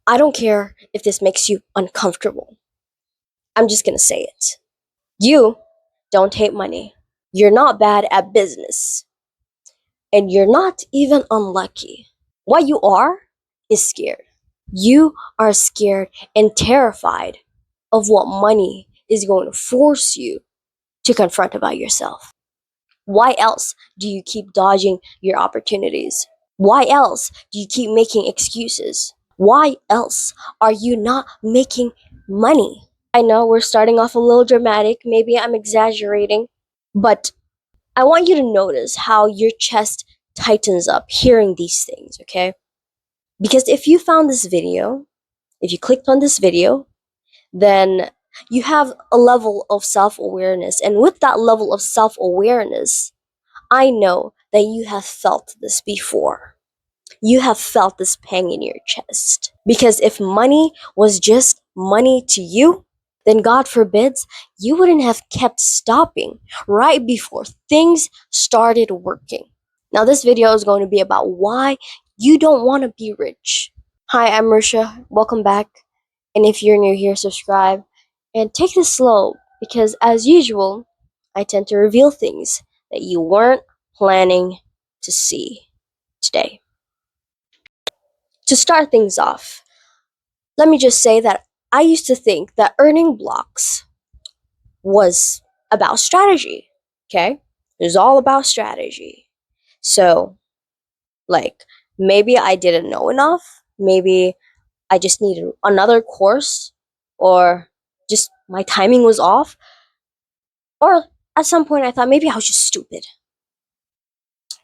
I don't care if this makes you uncomfortable. I'm just gonna say it. You don't hate money. You're not bad at business. And you're not even unlucky. What you are is scared. You are scared and terrified of what money is going to force you to confront about yourself. Why else do you keep dodging your opportunities? Why else do you keep making excuses? Why else are you not making money? I know we're starting off a little dramatic, maybe I'm exaggerating, but I want you to notice how your chest tightens up hearing these things, okay? Because if you found this video, if you clicked on this video, then you have a level of self awareness. And with that level of self awareness, I know that you have felt this before. You have felt this pang in your chest. Because if money was just money to you, then God forbids, you wouldn't have kept stopping right before things started working. Now, this video is going to be about why you don't want to be rich. Hi, I'm Marisha. Welcome back. And if you're new here, subscribe and take this slow because, as usual, I tend to reveal things that you weren't planning to see today. To start things off, let me just say that I used to think that earning blocks was about strategy. Okay? It was all about strategy. So, like, maybe I didn't know enough. Maybe I just needed another course, or just my timing was off. Or at some point, I thought maybe I was just stupid.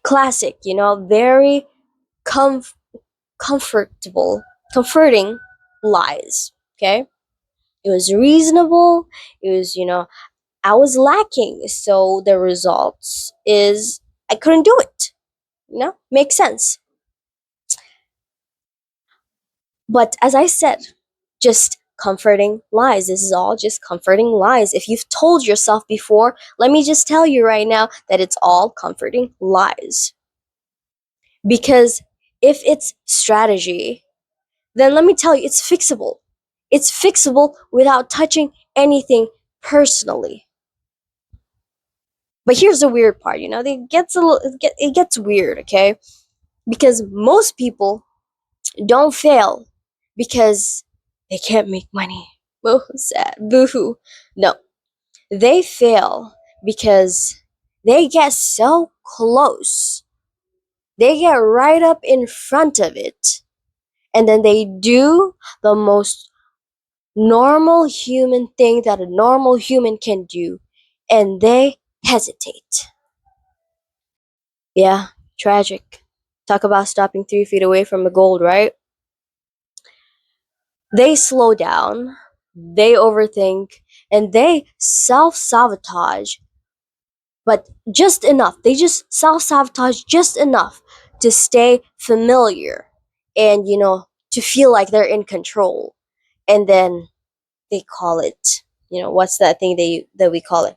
Classic, very comf- comforting lies. Okay? It was reasonable. It was, I was lacking. So the results is I couldn't do it. Makes sense. But as I said, just comforting lies. This is all just comforting lies. If you've told yourself before, let me just tell you right now that it's all comforting lies. Because if it's strategy, then let me tell you, it's fixable. It's fixable without touching anything personally. But here's the weird part, it gets weird, okay? Because most people don't fail because they can't make money. Boo, sad, boo-hoo. No, they fail because they get so close. They get right up in front of it. And then they do the most normal human thing that a normal human can do. And they hesitate. Yeah, tragic. Talk about stopping 3 feet away from the gold, right? They slow down, they overthink, and they self sabotage, but just enough. They just self sabotage just enough to stay familiar and, to feel like they're in control. And then they call it, what's that thing that we call it?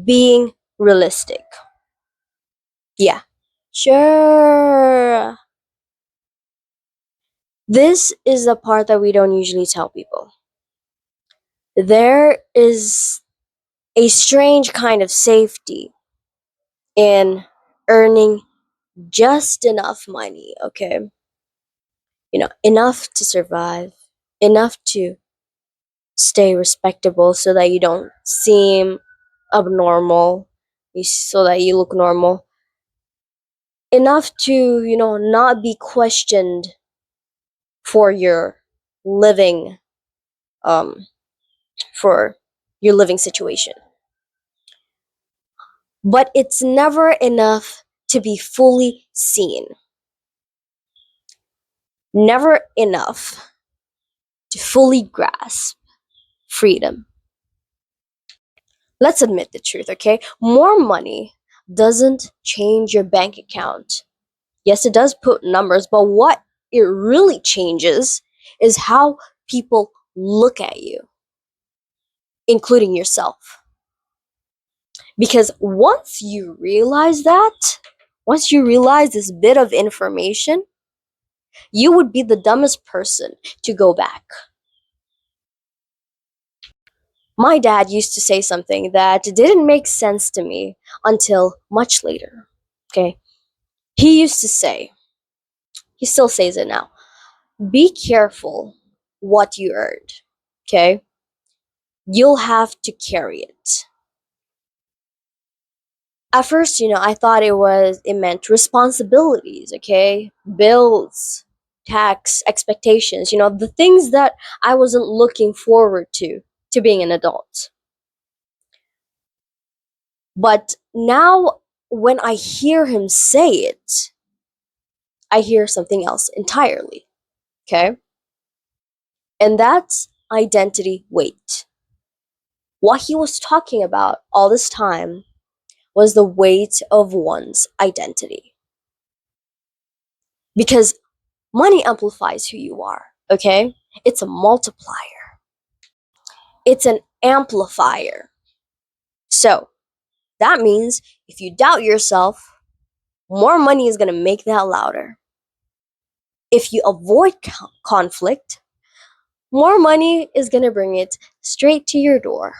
Being realistic. Yeah. Sure. This is the part that we don't usually tell people. There is a strange kind of safety in earning just enough money, okay? Enough to survive, enough to stay respectable so that you don't seem abnormal, so that you look normal. Enough to, not be questioned for your living, um, for your living situation. But it's never enough to be fully seen. Never enough to fully grasp freedom. Let's admit the truth, okay? More money doesn't change your bank account. Yes, it does put numbers, but what it really changes is how people look at you, including yourself. Because once you realize this bit of information, you would be the dumbest person to go back. My dad used to say something that didn't make sense to me until much later. Okay? He used to say, he still says it now, be careful what you earned. Okay? You'll have to carry it. At first, I thought it meant responsibilities, okay? Bills, tax, expectations, the things that I wasn't looking forward to being an adult. But now when I hear him say it, I hear something else entirely, okay? And that's identity weight. What he was talking about all this time was the weight of one's identity. Because money amplifies who you are, okay? It's a multiplier, it's an amplifier. So that means if you doubt yourself, more money is going to make that louder. If you avoid conflict, more money is going to bring it straight to your door.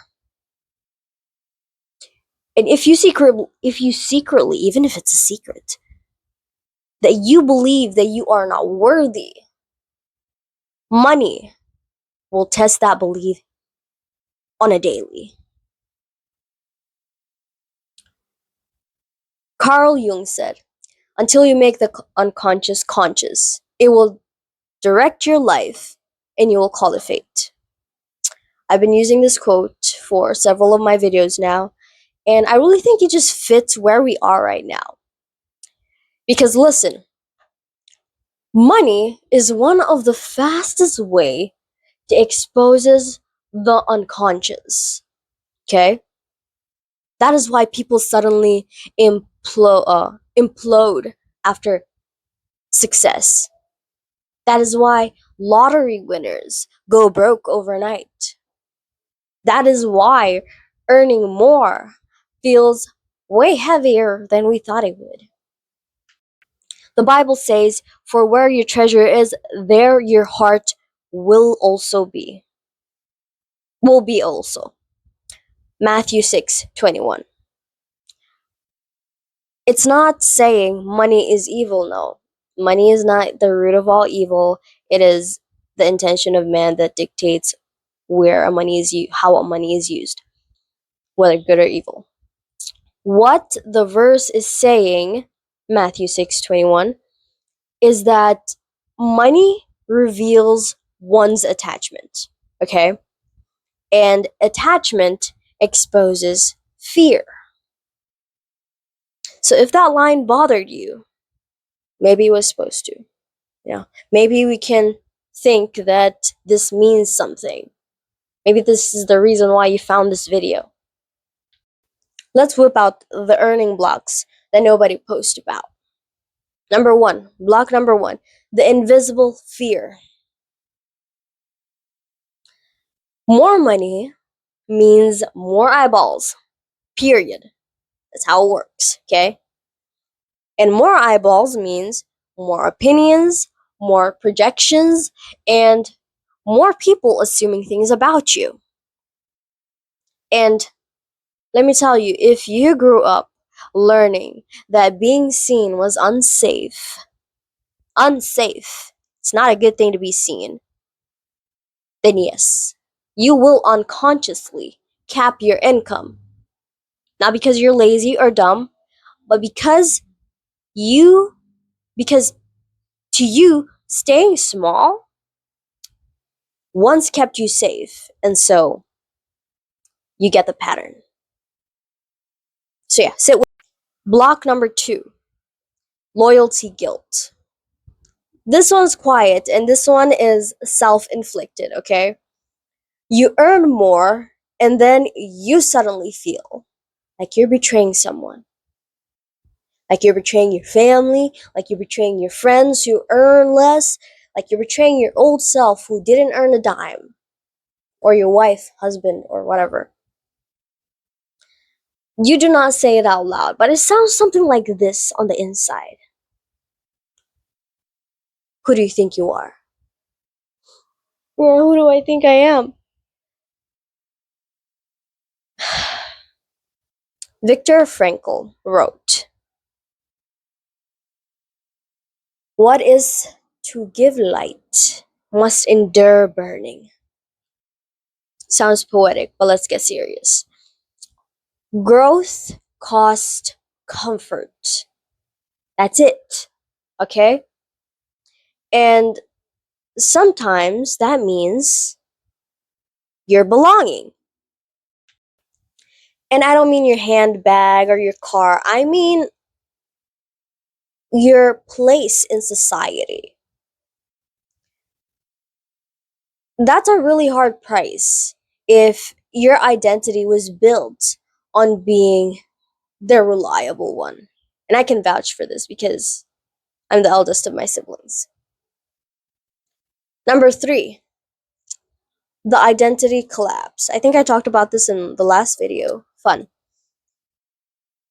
And if you secretly, even if it's a secret, that you believe that you are not worthy, money will test that belief on a daily. Carl Jung said, until you make the unconscious conscious, it will direct your life and you will call it fate. I've been using this quote for several of my videos now, and I really think it just fits where we are right now. Because listen, money is one of the fastest way to exposes the unconscious. Okay? That is why people suddenly implode after success. That is why lottery winners go broke overnight. That is why earning more feels way heavier than we thought it would. The Bible says, for where your treasure is, there your heart will also be. Will be also. Matthew 6:21. It's not saying money is evil, no. Money is not the root of all evil. It is the intention of man that dictates how money is used, whether good or evil. What the verse is saying, Matthew 6:21, is that money reveals one's attachment, okay? And attachment exposes fear. So if that line bothered you, maybe it was supposed to. Maybe we can think that this means something. Maybe this is the reason why you found this video. Let's whip out the earning blocks that nobody posts about. Block number one, the invisible fear. More money means more eyeballs, period. That's how it works, okay? And more eyeballs means more opinions, more projections, and more people assuming things about you. And let me tell you, if you grew up learning that being seen was unsafe, it's not a good thing to be seen, then yes, you will unconsciously cap your income. Not because you're lazy or dumb, but you, because to you, staying small once kept you safe. And so you get the pattern. So yeah, sit with block number two, loyalty guilt. This one's quiet and this one is self-inflicted, okay? You earn more and then you suddenly feel like you're betraying someone. Like you're betraying your family, like you're betraying your friends who earn less, like you're betraying your old self who didn't earn a dime, or your wife, husband, or whatever. You do not say it out loud, but it sounds something like this on the inside. Who do you think you are? Yeah, who do I think I am? Viktor Frankl wrote, "What is to give light must endure burning." Sounds poetic, but let's get serious. Growth costs comfort. That's it. Okay? And sometimes that means your belonging. And I don't mean your handbag or your car, I mean your place in society. That's a really hard price if your identity was built on being the reliable one. And I can vouch for this because I'm the eldest of my siblings. Number three, the identity collapse. I think I talked about this in the last video. Fun.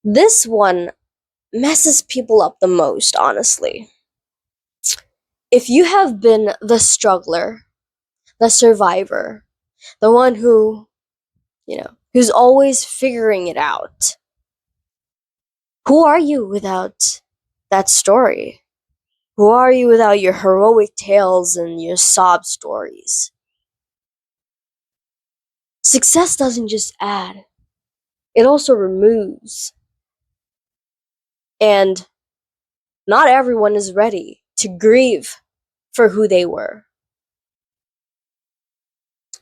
This one messes people up the most, honestly. If you have been the struggler, the survivor, the one who, who's always figuring it out, who are you without that story? Who are you without your heroic tales and your sob stories? Success doesn't just add, it also removes. And not everyone is ready to grieve for who they were.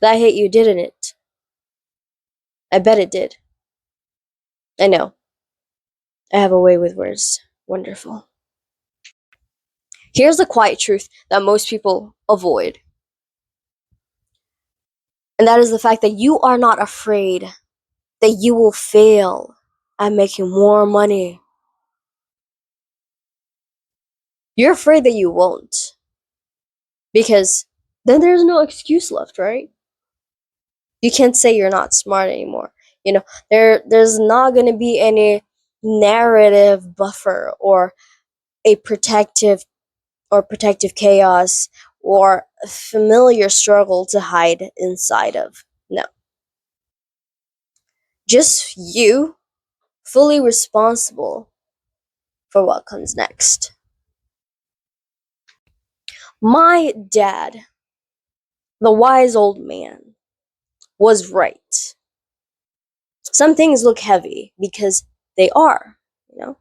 That hit you, didn't it? I bet it did. I know. I have a way with words. Wonderful. Here's the quiet truth that most people avoid. And that is the fact that you are not afraid that you will fail at making more money. You're afraid that you won't. Because then there's no excuse left, right? You can't say you're not smart anymore. There's not going to be any narrative buffer or a protective chaos or a familiar struggle to hide inside of. No. Just you, fully responsible for what comes next. My dad, the wise old man, was right. Some things look heavy because they are, you know?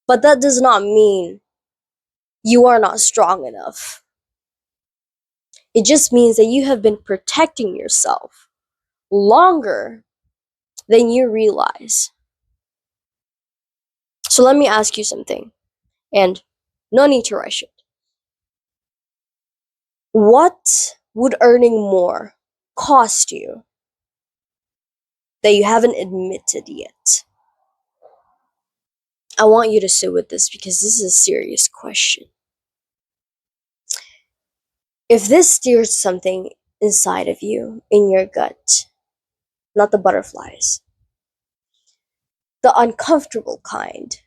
But that does not mean you are not strong enough. It just means that you have been protecting yourself longer than you realize. So let me ask you something, and no need to rush it. What would earning more cost you that you haven't admitted yet? I want you to sit with this because this is a serious question. If this steers something inside of you, in your gut, not the butterflies, the uncomfortable kind,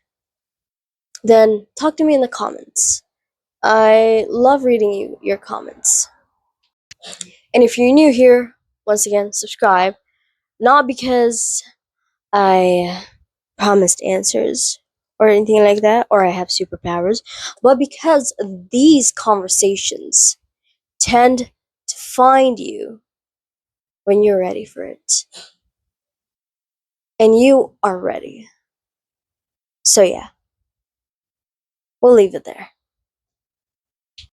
then talk to me in the comments. I love reading your comments. And if you're new here, once again, subscribe. Not because I promised answers or anything like that, or I have superpowers, but because these conversations tend to find you when you're ready for it. And you are ready. So yeah, we'll leave it there.